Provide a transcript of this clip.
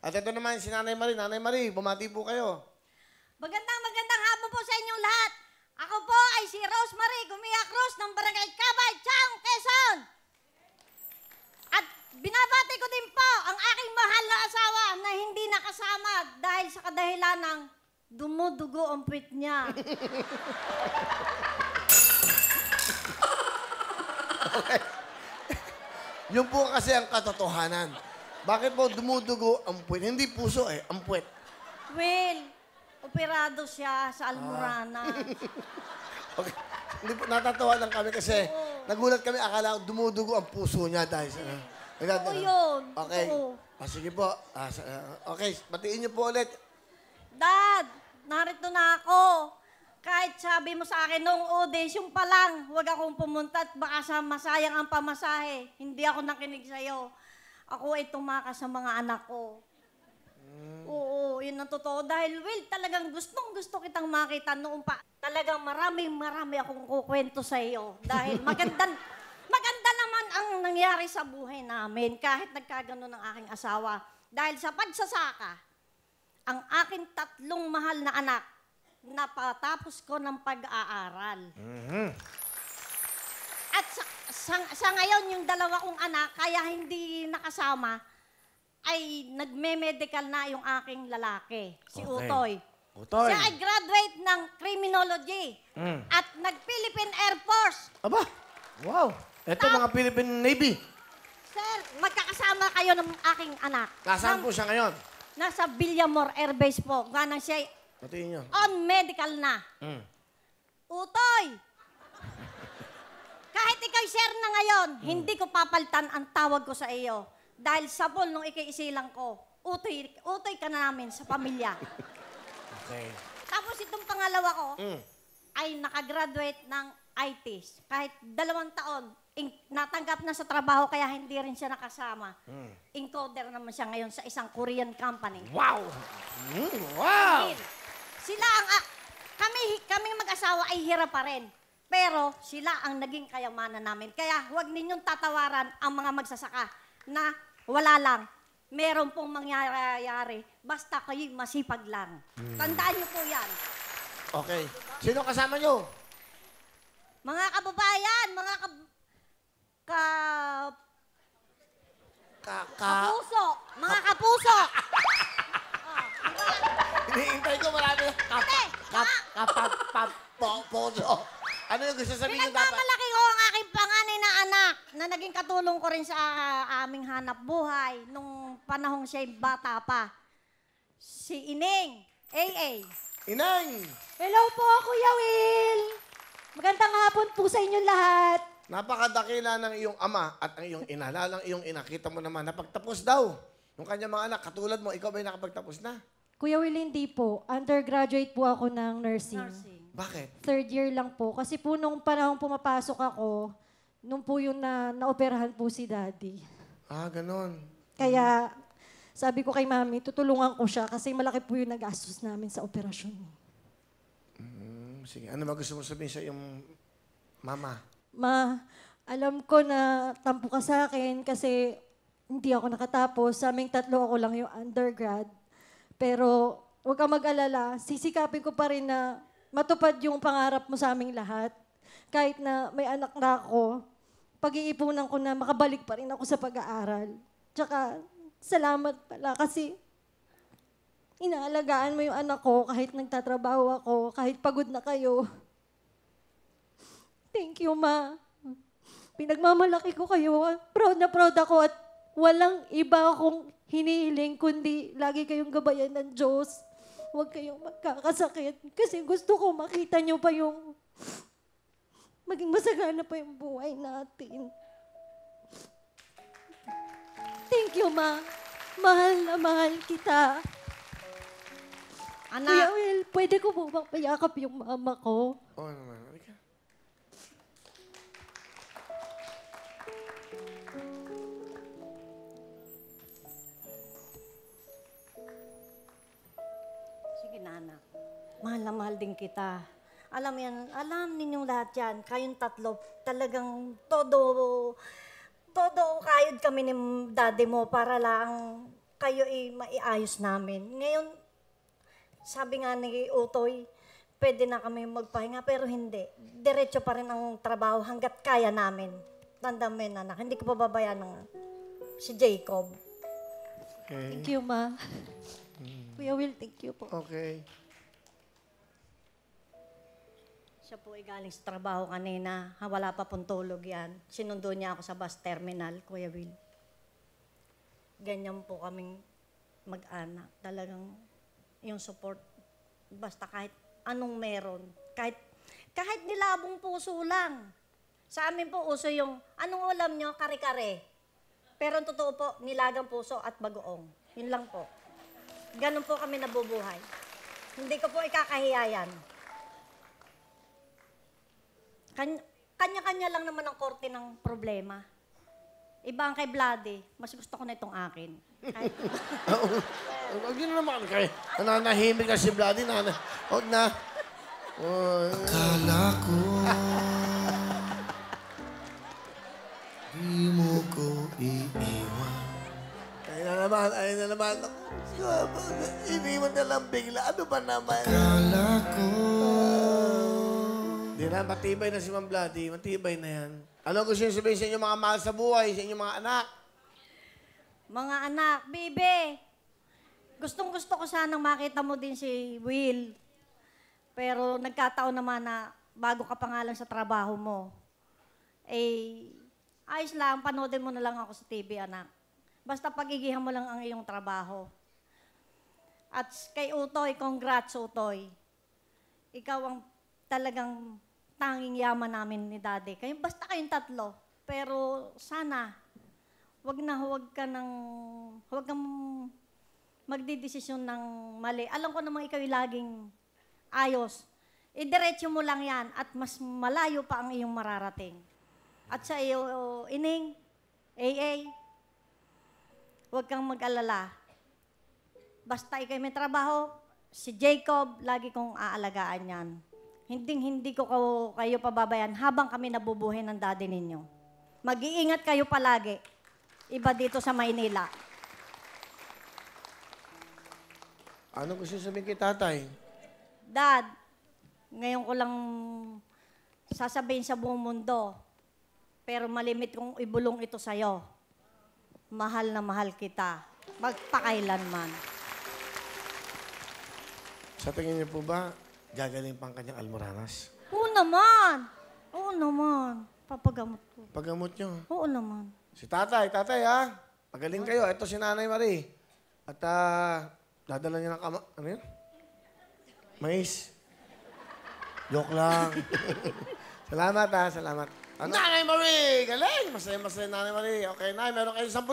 At ito naman si Nanay Marie. Nanay Marie, bumati po kayo. Magandang hapon po sa inyong lahat. Ako po ay si Rosemary Gumia Cruz ng Barangay Cabay, Chang, Quezon. At binabati ko din po ang aking mahal na asawa na hindi nakasama dahil sa kadahilan ng dumudugo ang puwit niya. Okay. Yun po kasi ang katotohanan. Bakit po dumudugo ang puwet? Hindi puso ang puwet. Well, operado siya sa Almorana. Okay. Hindi po, natatawa lang kami kasi nagulat kami, akala ko dumudugo ang puso niya dahil sa... Oo yun. Okay. Oo. Sige po. Okay, batiin niyo po ulit. Dad, narito na ako. Kahit sabi mo sa akin noong audition pa lang, huwag akong pumunta at baka masayang ang pamasahe. Hindi ako nakinig sa'yo. Ako ay tumakas sa mga anak ko. Oo, yun ang totoo. Dahil, Will, talagang gustong-gusto kitang makita noong pa. Talagang marami akong kukwento sa iyo. Dahil maganda naman ang nangyari sa buhay namin kahit nagkagano ng aking asawa. Dahil sa pagsasaka, ang aking 3 mahal na anak, napatapos ko ng pag-aaral. At sa ngayon, yung 2 kong anak, kaya hindi nakasama, ay nagme-medical na yung aking lalaki, si Utoy. Utoy. Siya ay graduate ng criminology at nag-Philippine Air Force. Aba, wow. Ito mga Philippine Navy. Sir, magkakasama kayo ng aking anak. Nasaan po siya ngayon? Nasa Villamor Air Base po. Ganang siya ay Batiin niyo. on medical na. Utoy! Kahit ikaw share na ngayon, hindi ko papalitan ang tawag ko sa iyo. Dahil sa pool nung ikiisilang ko, utoy ka na namin sa pamilya. Okay. Tapos itong pangalawa ko, ay nakagraduate ng IT. Kahit 2 taon, natanggap na sa trabaho kaya hindi rin siya nakasama. Encoder naman siya ngayon sa isang Korean company. Wow! Wow! Sila ang, kami mag-asawa ay hirap pa rin. Pero sila ang naging kayamanan namin. Kaya huwag ninyong tatawaran ang mga magsasaka na wala lang. Meron pong mangyayari. Basta kayo masipag lang. Tandaan niyo po yan. Okay. Sino kasama niyo? Mga kababayan, mga kapuso. Mga kapuso. Hinihintay ko marami. Poso. Ano yung gusto sabihin ko dapat? Pinagmamalaki ko ang aking panganay na anak na naging katulong ko rin sa aming hanap buhay nung panahong siya'y bata pa. Si Ining, AA. Inang! Hello po, Kuya Will! Magandang hapon po sa inyong lahat. Napakadakila ng iyong ama at ang iyong ina. Lalang iyong ina, kita mo naman, napagtapos daw. Yung kanyang mga anak, katulad mo, ikaw ba'y nakapagtapos na? Kuya Will, hindi po. Undergraduate po ako ng nursing. Bakit? 3rd year lang po. Kasi po nung panahong pumapasok ako, nung po yung naoperahan po si Daddy. Ah, ganon. Kaya sabi ko kay Mami, tutulungan ko siya kasi malaki po yung nagastos namin sa operasyon. Sige, ano ba gusto mo sabihin sa iyong mama? Ma, alam ko na tampo ka sa akin kasi hindi ako nakatapos. Sa aming 3 ako lang yung undergrad. Pero huwag kang mag-alala, sisikapin ko pa rin na matupad yung pangarap mo sa aming lahat. Kahit na may anak na ako, pag-iipunan ko na makabalik pa rin ako sa pag-aaral. Tsaka, salamat pala kasi inaalagaan mo yung anak ko kahit nagtatrabaho ako, kahit pagod na kayo. Thank you, Ma. Pinagmamalaki ko kayo. Proud na proud ako at walang iba akong hinihiling kundi lagi kayong gabayan ng Diyos. Huwag kayong magkakasakit kasi gusto ko makita niyo pa yung maging masagana pa yung buhay natin. Thank you, Ma. Mahal na mahal kita. Anak. Kuya Will, pwede ko po bang payakap yung mama ko? Oo naman. Halika. Sige na, anak. Mahal na mahal din kita. Alam ninyong lahat yan. Kayong 3, talagang todo kayod kami ni daddy mo para lang kayo maiayos namin. Ngayon, sabi nga ni Utoy, pwede na kami magpahinga, pero hindi. Diretso pa rin ang trabaho hanggat kaya namin. Tandaan mo yun, anak. Hindi ko pababayaan ng si Jacob. Okay. Thank you, ma. Kuya Will, thank you po. Okay. Siya po ay galing sa trabaho kanina. Wala pa pong tulog yan. Sinundo niya ako sa bus terminal, Kuya Will. Ganyan po kaming mag-anak. Talagang yung support, basta kahit anong meron. Kahit nilabong puso lang. Sa amin po uso yung, anong ulam nyo? Kare-kare. Pero ang totoo po, nilagang puso at bagoong. Yun lang po. Ganun po kami nabubuhay. Hindi ko po ikakahiya yan. Kanya-kanya lang naman ang korte ng problema. Iba ang kay Vlade, mas gusto ko na itong akin. Huwag yun naman kayo. Nananahimik ka si Bloody. Huwag na. Akala ko di mo ko iiwan. Ayun na naman. Iniwan na lang bigla. Ano ba naman? Akala ko Di na, matibay na si Ma'am Bloody. Matibay na yan. Ano gusto niyo sabihin sa inyong mga mahal sa buhay, sa inyong mga anak? Mga anak, bibe, gustong-gusto ko sanang makita mo din si Will. Pero nagkataon naman na bago ka pa nga lang sa trabaho mo. Ayos lang, panoodin mo na lang ako sa TV, anak. Basta pagigihan mo lang ang iyong trabaho. At kay Utoy, congrats, Utoy. Ikaw ang talagang tanging yaman namin ni Daddy. Basta kayong tatlo. Pero sana, huwag kang magdidesisyon ng mali. Alam ko naman ikaw yung laging ayos. Idiretso mo lang yan at mas malayo pa ang iyong mararating. At sa iyo, Ining, AA, huwag kang mag-alala. Basta ikaw may trabaho, si Jacob, lagi kong aalagaan yan. Hindi ko kayo pababayan habang kami nabubuhay ng daddy ninyo. Mag-iingat kayo palagi. Iba dito sa Maynila. Ano gusto sabihin kay tatay? Dad, ngayon ko lang sasabihin sa buong mundo, pero malimit kong ibulong ito sa'yo. Mahal na mahal kita. Magpakailanman. Sa tingin niyo po ba, gagaling pang kanyang almoranas? Oo naman. Oo naman. Papagamot ko. Paggamot niyo. Oo naman. Si tatay ha? Magaling kayo. Ito si Nanay Marie. At dadala niya ng ano yun? Mais. Joke lang. Salamat salamat. Nanay Marie! Galing! Masaya Nanay Marie. Okay, Nay, meron kayo 10,000!